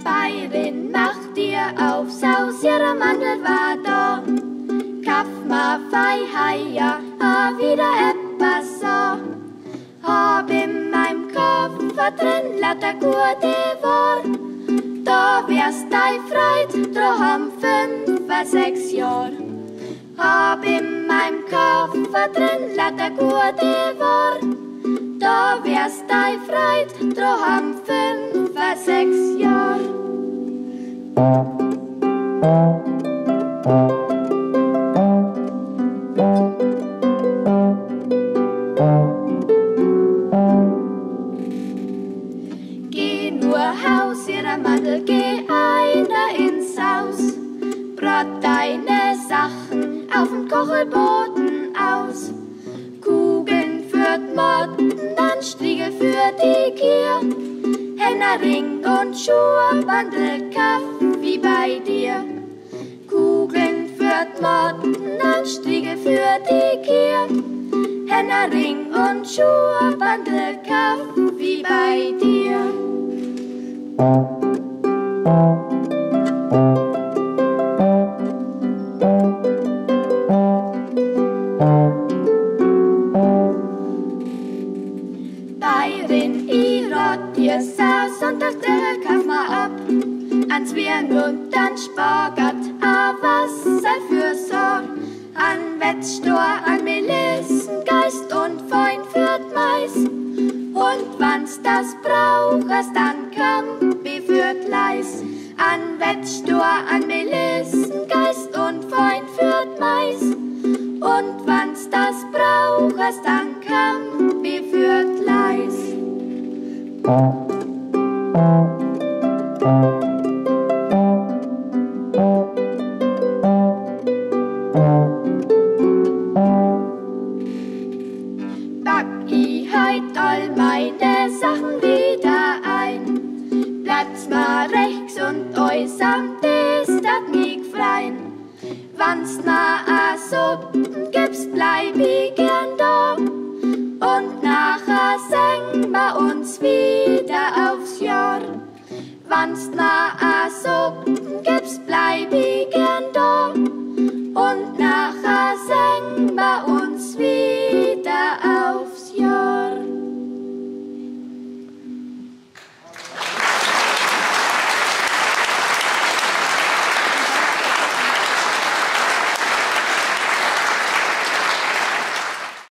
Bayerin, mach dir auf, Saus, ihre Mandel war da. Kaff ma fei heia, wieder etwas so. Hab in meinem Koffer drin lauter gute Wohl. Da wärst dei Freud, drum 5, 6 Jahr. Hab in meinem Koffer drin lauter gute Wohl. Da wärst dei Freud, drum 5, 6 Jahr. Geh nur Haus, ihre Mandel, geh einer ins Haus. Brot deine Sachen auf dem Kochelboden aus. Kugeln für Motten, dann Striegel für die Kier. Hennerring und Schuhe, Bandel, Kaffee bei dir. Kugeln für Motten, dann Striegel für die Kier. Hennerring und Schuhe, Bandel, Kaffee bei dir. Bayerin, ich rot dir Saus und das kauf ma ab. An Zwirn und an Spagat, a Wasser für Sorg. An Wettstor, an Melissengeist und Fein führt Mais. Und wann's das brauchst, dann komm, führt Leis. An Wettstor, an Melissengeist und Fein führt Mais. Und wann's das brauchst, dann komm, führt Leis. Pack ich heut all meine Sachen wieder ein. Bleibt's mal rechts und äußernd ist dat mich frein. Wann's na a Suppen gibst, bleib ich gern da. Und nachher seng wir uns wieder aufs Jahr. Wann's na a Suppen gibst, bleib ich